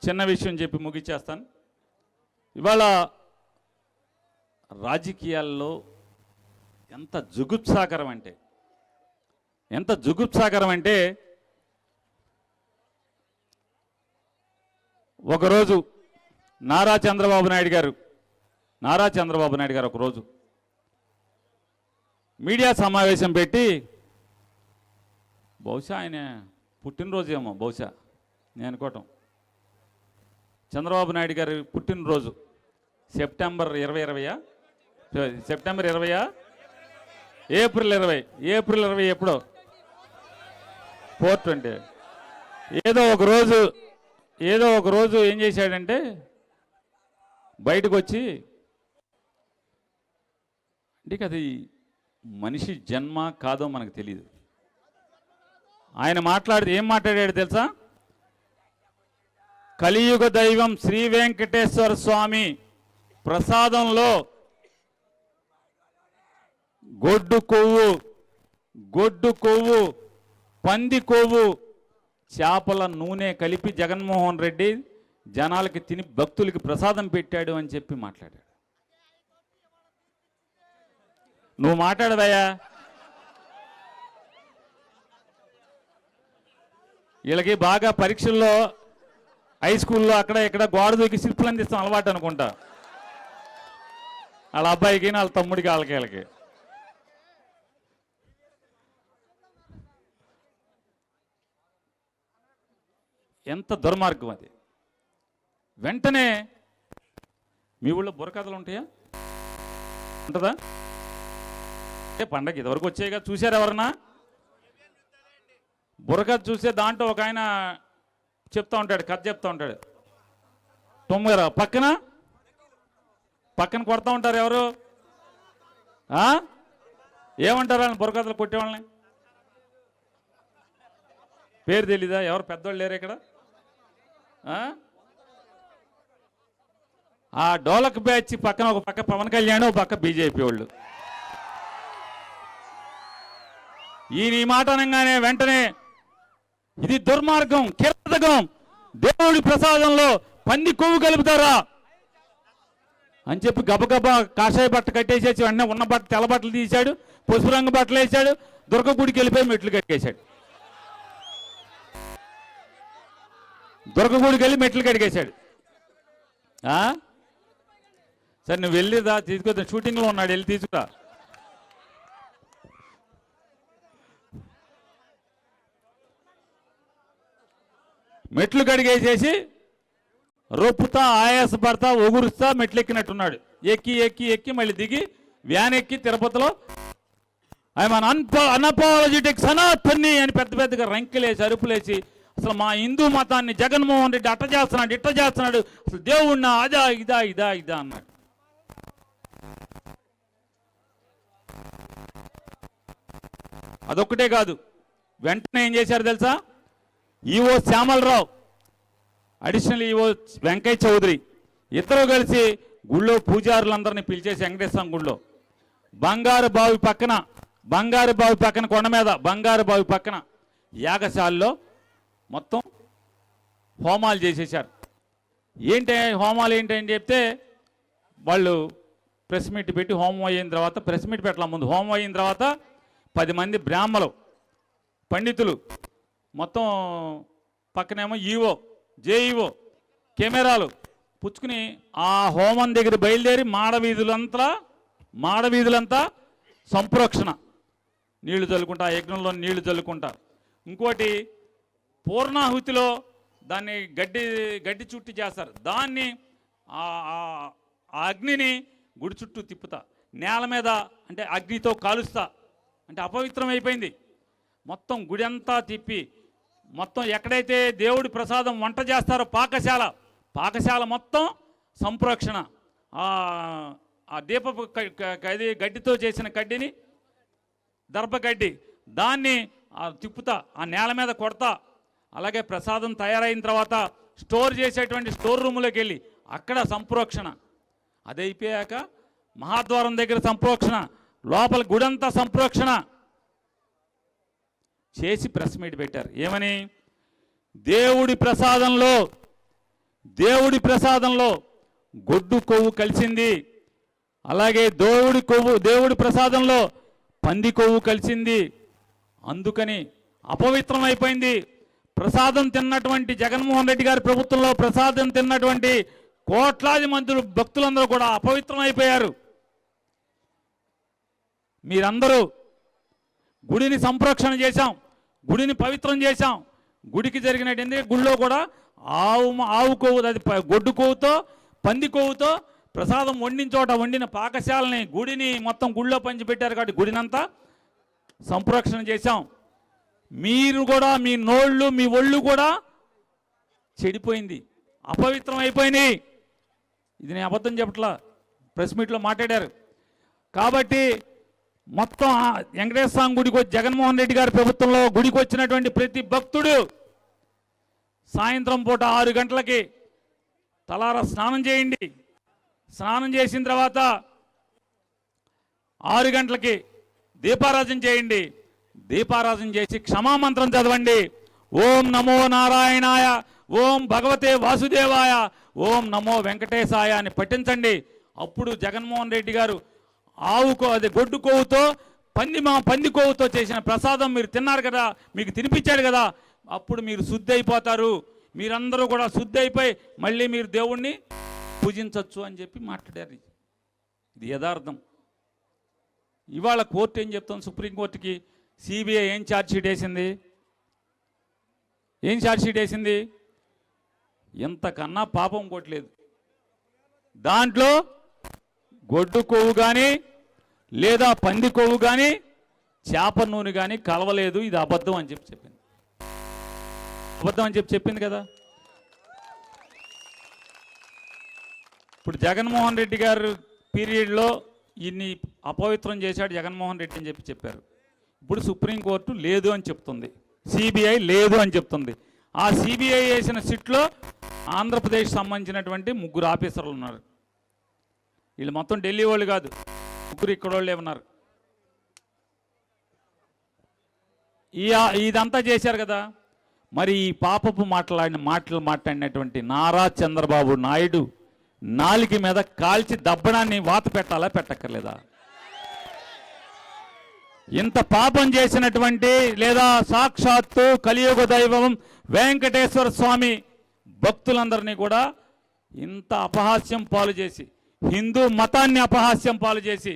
చిన్న విషయం చెప్పి ముగిచ్చేస్తాను. ఇవాళ రాజకీయాల్లో ఎంత జుగుప్సాకరం అంటే ఒకరోజు నారా చంద్రబాబు నాయుడు గారు ఒకరోజు మీడియా సమావేశం పెట్టి, బహుశా ఆయన పుట్టినరోజు ఏమో, బహుశా నేను అనుకోవటం చంద్రబాబు నాయుడు గారి పుట్టినరోజు సెప్టెంబర్ 20 ఏప్రిల్ 20 ఎప్పుడో 420 ఏదో ఒక రోజు ఏం చేశాడంటే బయటకు వచ్చి, అంటే అది మనిషి జన్మ కాదో మనకు తెలియదు, ఆయన ఏం మాట్లాడాడు తెలుసా? కలియుగ దైవం శ్రీ వెంకటేశ్వర స్వామి ప్రసాదంలో గొడ్డు కొవ్వు పంది కొవ్వు చేపల నూనె కలిపి జగన్మోహన్ రెడ్డి జనాలకి తిని భక్తులకి ప్రసాదం పెట్టాడు అని చెప్పి మాట్లాడాడు. నువ్వు మాట్లాడవయ్యా. వీళ్ళకి బాగా పరీక్షల్లో హై స్కూల్లో అక్కడ ఇక్కడ గోడ దూకి శిల్పులు అందిస్తాం అలవాటు అనుకుంటా, వాళ్ళ అబ్బాయికి వాళ్ళ తమ్ముడికి వాళ్ళకి. ఎంత దుర్మార్గం అది. వెంటనే మీ ఊళ్ళో బుర్రకథలు ఉంటాయా? ఉంటుందా? పండగ ఇదివరకు వచ్చాయిగా, చూశారు ఎవరన్నా? బుర్రకథ చూసే దాంట్లో ఒక ఆయన చెప్తా ఉంటాడు, కథ చెప్తా ఉంటాడు. తొమ్మిది పక్కన కొడతా ఉంటారు ఎవరు? ఏమంటారు వాళ్ళని బుర్రకథలు కొట్టేవాళ్ళని? పేరు తెలీదా? ఎవరు పెద్దవాళ్ళు లేరు ఇక్కడ? ఆ డోలక్ బ్యాచ్ పక్కన ఒక పక్క పవన్ కళ్యాణ్, ఒక పక్క బీజేపీ వాళ్ళు. ఈ మాట అనగానే వెంటనే ఇది దుర్మార్గం, కిరాతకం, దేవుడి ప్రసాదంలో పంది కొవ్వు కలుపుతారా అని చెప్పి గబగబా కాషాయ బట్ట కట్టేసేసి వెంటనే ఉన్న తెల్ల బట్టలు తీశాడు, పసుపు రంగు బట్టలు వేసాడు, దుర్గ గుడికి వెళ్ళిపోయి మెట్లు కట్టేశాడు. దుర్గ గుడికి వెళ్ళి మెట్లు కడిగేశాడు. సరే నువ్వు వెళ్ళిదా, తీసుకొద్దా, షూటింగ్లో ఉన్నాడు, వెళ్ళి తీసుకురా. మెట్లు కడిగేసేసి రొప్పుతా ఆయాసపడతా ఒగురుస్తా మెట్లు ఎక్కినట్టున్నాడు. ఎక్కి మళ్ళీ దిగి వ్యాన్ ఎక్కి తిరుపతిలో ఆయన అన్అపాలజెటిక్ సనాతని అని పెద్దగా రంకెలేసి అరుపులేసి, అసలు మా హిందూ మతాన్ని జగన్మోహన్ రెడ్డి ఇట్ట చేస్తున్నాడు, అసలు దేవుణ్ణి ఇదా అన్నాడు. అదొక్కటే కాదు, వెంటనే ఏం చేశారు తెలుసా? EO Shyamala Rao, additional EO Venkaiah Chowdary ఇద్దరు కలిసి గుళ్ళో పూజారులందరినీ పిలిచేసి వెంకటేశ్వర గుళ్ళో బంగారు బావి పక్కన కొండ మీద బంగారు బావి పక్కన యాగశాలలో మొత్తం హోమాలు చేసేసారు. హోమాలు ఏంటని చెప్తే వాళ్ళు ప్రెస్ మీట్ పెట్టి హోమం అయిన తర్వాత, ప్రెస్ మీట్ పెట్టాల ముందు హోమం అయిన తర్వాత 10 మంది బ్రాహ్మలు పండితులు మొత్తం పక్కనేమో ఈవో జేఈఓ కెమెరాలు పుచ్చుకుని ఆ హోమం దగ్గర బయలుదేరి మాడవీధులంతా సంప్రోక్షణ, నీళ్లు చల్లుకుంటా, యజ్ఞంలో నీళ్లు చల్లుకుంటా. ఇంకోటి పూర్ణాహుతిలో దాన్ని గడ్డి చుట్టి చేస్తారు, దాన్ని ఆ అగ్నిని గుడి చుట్టూ తిప్పుతా, నేల మీద అంటే అగ్నితో కాలుస్తా, అంటే అపవిత్రం అయిపోయింది. మొత్తం గుడి అంతా తిప్పి మొత్తం ఎక్కడైతే దేవుడి ప్రసాదం వంట చేస్తారో పాకశాల మొత్తం సంప్రోక్షణ, ఆ దీపపు గడ్డితో చేసిన కడ్డిని దర్భగడ్డి దాన్ని తిప్పుతా, ఆ నేల మీద కొడతా. అలాగే ప్రసాదం తయారైన తర్వాత స్టోర్ చేసేటువంటి స్టోర్ రూములోకి వెళ్ళి అక్కడ సంప్రోక్షణ. అది అయిపోయాక మహాద్వారం దగ్గర సంప్రోక్షణ, లోపల గుడంతా సంప్రోక్షణ చేసి ప్రెస్ మీట్ పెట్టారు. ఏమని? దేవుడి ప్రసాదంలో దేవుడి ప్రసాదంలో గొడ్డు కొవ్వు కలిసింది, అలాగే దేవుడి ప్రసాదంలో పంది కొవ్వు కలిసింది. అందుకని అపవిత్రమైపోయింది. ప్రసాదం తిన్నటువంటి జగన్మోహన్ రెడ్డి గారి ప్రభుత్వంలో ప్రసాదం తిన్నటువంటి కోట్లాది మంది భక్తులందరూ కూడా అపవిత్రమైపోయారు. మీరందరూ గుడిని సంప్రోక్షణ చేశాం, గుడిని పవిత్రం చేశాం. గుడికి జరిగినటువంటి గుడిలో కూడా ఆవు కొవ్వు, అది గొడ్డు కొవ్వుతో పంది కొవ్వుతో ప్రసాదం వండిన చోట వండిన పాకశాలని గుడిని మొత్తం గుడిలో పంచిపెట్టారు. కాబట్టి గుడినంతా సంప్రోక్షణ చేశాం. మీరు కూడా మీ నోళ్ళు మీ ఒళ్ళు కూడా చెడిపోయింది, అపవిత్రం అయిపోయినాయి. ఇది నేను అబద్ధం చెప్పట్లా, ప్రెస్ మీట్లో మాట్లాడారు. కాబట్టి మొత్తం వెంకటేశ్వర స్వామి గుడికి వచ్చి జగన్మోహన్ రెడ్డి గారి ప్రభుత్వంలో గుడికి వచ్చినటువంటి ప్రతి భక్తుడు సాయంత్రం పూట 6 గంటలకి తలారా స్నానం చేయండి. స్నానం చేసిన తర్వాత 6 గంటలకి దీపారాధన చేయండి. దీపారాధన చేసి క్షమామంత్రం చదవండి. ఓం నమో నారాయణాయ, ఓం భగవతే వాసుదేవాయ, ఓం నమో వెంకటేశాయ అని పఠించండి. అప్పుడు జగన్మోహన్ రెడ్డి గారు అది గొడ్డు కొవ్వుతో పంది కొవ్వుతో చేసిన ప్రసాదం మీరు తిన్నారు కదా, మీకు తినిపించాడు కదా, అప్పుడు మీరు శుద్ధి అయిపోతారు. మీరందరూ కూడా శుద్ధి అయిపోయి మళ్ళీ మీరు దేవుణ్ణి పూజించవచ్చు అని చెప్పి మాట్లాడారు. ఇది యథార్థం. ఇవాళ కోర్టు ఏం చెప్తుంది? సుప్రీంకోర్టుకి సిబిఐ ఏం ఛార్జ్షీట్ వేసింది? ఇంతకన్నా పాపం కొట్టలేదు. దాంట్లో గొడ్డు కొవ్వు కానీ లేదా పంది కొవ్వు కానీ చేప నూనె కానీ కలవలేదు. ఇది అబద్ధం అని చెప్పి చెప్పింది కదా. ఇప్పుడు జగన్మోహన్ రెడ్డి గారు పీరియడ్లో ఇన్ని అపవిత్రం చేశాడు జగన్మోహన్ రెడ్డి అని చెప్పారు. ఇప్పుడు సుప్రీంకోర్టు లేదు అని చెప్తుంది, సిబిఐ లేదు అని చెప్తుంది. ఆ సిబిఐ వేసిన సిట్లో ఆంధ్రప్రదేశ్ సంబంధించినటువంటి 3 ఆఫీసర్లు ఉన్నారు. వీళ్ళు మొత్తం ఢిల్లీ వాళ్ళు కాదు, 3 ఇక్కడ వాళ్ళే ఉన్నారు. ఇదంతా చేశారు కదా. మరి ఈ పాపపు మాట్లాడినటువంటి నారా చంద్రబాబు నాయుడు నాలుక మీద కాల్చి దబ్బడాన్ని వాత పెట్టాలా పెట్టక్కర్లేదా? ఇంత పాపం చేసినటువంటి లేదా సాక్షాత్తు కలియుగ దైవం వెంకటేశ్వర స్వామి భక్తులందరినీ కూడా ఇంత అపహాస్యం పాలు చేసి, హిందూ మతాన్ని అపహాస్యం పాలు చేసి,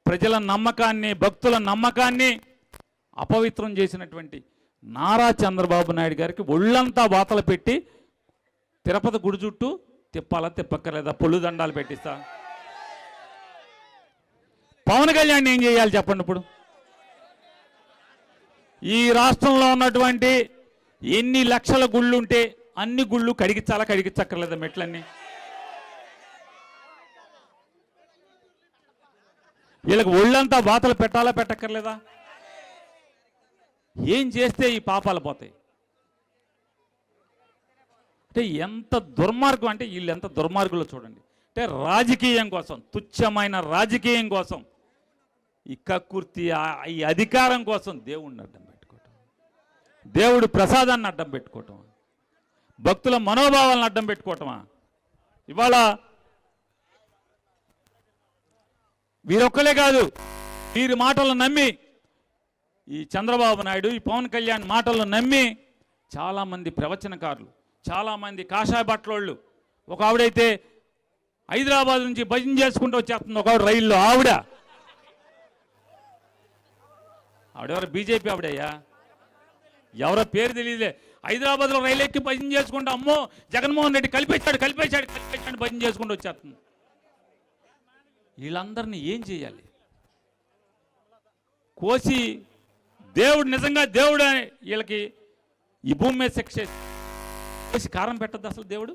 ప్రజల నమ్మకాన్ని భక్తుల నమ్మకాన్ని అపవిత్రం చేసినటువంటి నారా చంద్రబాబు నాయుడు గారికి ఒళ్ళంతా వాతలు పెట్టి తిరుపతి గుడి చుట్టూ తిప్పాలా తిప్పక్కర్లేదా? పొల్లు దండాలు పెట్టిస్తా. పవన్ కళ్యాణ్ ఏం చేయాలి చెప్పండి? ఇప్పుడు ఈ రాష్ట్రంలో ఉన్నటువంటి ఎన్ని లక్షల గుళ్ళు ఉంటే అన్ని గుళ్ళు కడిగించక్కర్లేదా? మెట్లన్నీ వీళ్ళకి ఒళ్ళంతా వాతలు పెట్టాలా పెట్టక్కర్లేదా? ఏం చేస్తే ఈ పాపాలు పోతాయి? అంటే ఎంత దుర్మార్గం, అంటే వీళ్ళు ఎంత దుర్మార్గులో చూడండి. అంటే రాజకీయం కోసం, తుచ్చమైన రాజకీయం కోసం, ఈ కక్కుర్తి, ఈ అధికారం కోసం దేవుడిని అడ్డం పెట్టుకోవటం, దేవుడి ప్రసాదాన్ని అడ్డం పెట్టుకోవటం, భక్తుల మనోభావాలను అడ్డం పెట్టుకోవటమా? ఇవాళ వీరొక్కలే కాదు, వీరి మాటలను నమ్మి ఈ చంద్రబాబు నాయుడు, ఈ పవన్ కళ్యాణ్ మాటలను నమ్మి చాలామంది ప్రవచనకారులు, చాలామంది కాషాయ బట్టలోళ్ళు, ఒక ఆవిడైతే హైదరాబాద్ నుంచి భజన చేసుకుంటూ వచ్చేస్తుంది, ఒక రైల్లో ఆవిడెవరో బీజేపీ ఆవిడయ్యా, ఎవరో పేరు తెలియలే. హైదరాబాద్లో రైలు ఎక్కి భజన చేసుకుంటూ అమ్మో జగన్మోహన్ రెడ్డి కలిపేశాడు భజన చేసుకుంటూ వచ్చేస్తుంది. వీళ్ళందరినీ ఏం చేయాలి? కోసి దేవుడు నిజంగా దేవుడు వీళ్ళకి ఈ భూమి మీద శిక్ష వేసి కారం పెట్టద్దు అసలు దేవుడు.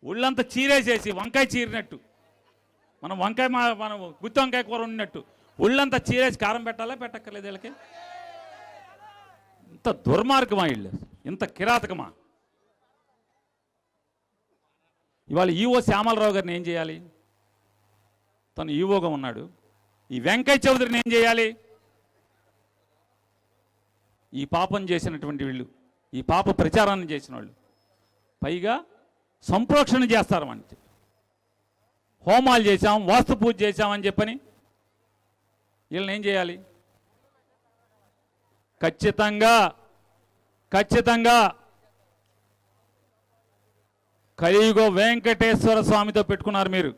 ఒళ్ళంతా చీరేసేసి వంకాయ చీరినట్టు, మనం గుత్తి వంకాయ కూర ఉన్నట్టు ఒళ్ళంతా చీరేసి కారం పెట్టాలా పెట్టక్కర్లేదు? వీళ్ళకి ఇంత దుర్మార్గమా, వీళ్ళు ఇంత కిరాతకమా? ఇవాళ ఈవో శ్యామలరావు గారిని ఏం చేయాలి? తను ఈవోగా ఉన్నాడు. ఈ వెంకయ్య చౌదరిని ఏం చేయాలి? ఈ పాపం చేసినటువంటి వీళ్ళు, ఈ పాప ప్రచారాన్ని చేసిన వాళ్ళు పైగా సంప్రోక్షణ చేస్తారు మనకి. హోమాలు చేశాం, వాస్తు పూజ చేశామని చెప్పని వీళ్ళని ఏం చేయాలి? ఖచ్చితంగా కలియుగ వెంకటేశ్వర స్వామితో పెట్టుకున్నారు మీరు.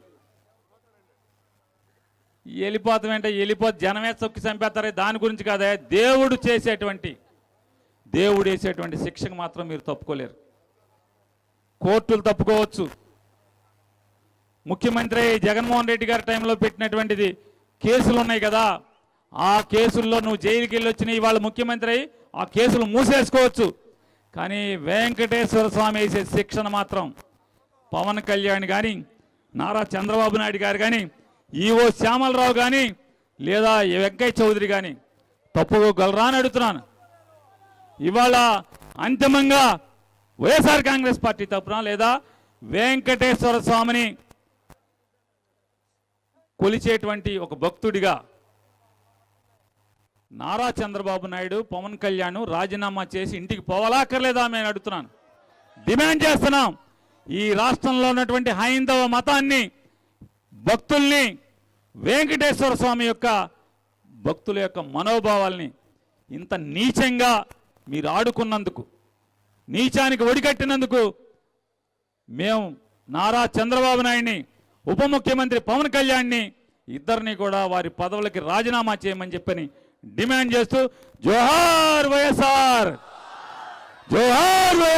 వెళ్ళిపోతే జనమే చొక్కి చంపేస్తారే, దాని గురించి కాదే. దేవుడు వేసేటువంటి శిక్షకు మాత్రం మీరు తప్పుకోలేరు. కోర్టులు తప్పుకోవచ్చు. ముఖ్యమంత్రి జగన్మోహన్ రెడ్డి గారి టైంలో పెట్టినటువంటిది కేసులు ఉన్నాయి కదా, ఆ కేసుల్లో నువ్వు జైలుకి వెళ్ళి వచ్చిన ఇవాళ ముఖ్యమంత్రి ఆ కేసులు మూసేసుకోవచ్చు. కానీ వెంకటేశ్వర స్వామి వేసే శిక్షణ మాత్రం పవన్ కళ్యాణ్ కానీ, నారా చంద్రబాబు నాయుడు గారు కానీ, ఈవో శ్యామలరావు కానీ, లేదా వెంకయ్య చౌదరి కానీ తప్పుకోగలరా అని అడుగుతున్నాను. ఇవాళ అంతిమంగా వైఎస్ఆర్ కాంగ్రెస్ పార్టీ తరపున లేదా వెంకటేశ్వర స్వామిని కొలిచేటువంటి ఒక భక్తుడిగా నారా చంద్రబాబు నాయుడు, పవన్ కళ్యాణ్ రాజీనామా చేసి ఇంటికి పోవాలాక్కర్లేదా అని అడుగుతున్నాను, డిమాండ్ చేస్తున్నాం. ఈ రాష్ట్రంలో ఉన్నటువంటి హైందవ మతాన్ని, భక్తుల్ని, వెంకటేశ్వర స్వామి యొక్క భక్తుల యొక్క మనోభావాల్ని ఇంత నీచంగా మీరు ఆడుకున్నందుకు, నీచానికి ఒడిగట్టినందుకు మేము నారా చంద్రబాబు నాయుడిని, ఉప ముఖ్యమంత్రి పవన్ కళ్యాణ్ని ఇద్దరిని కూడా వారి పదవులకి రాజీనామా చేయమని చెప్పని డిమాండ్ చేస్తూ జోహార్ వైఎస్ఆర్, జోహార్ వైఎస్ఆర్.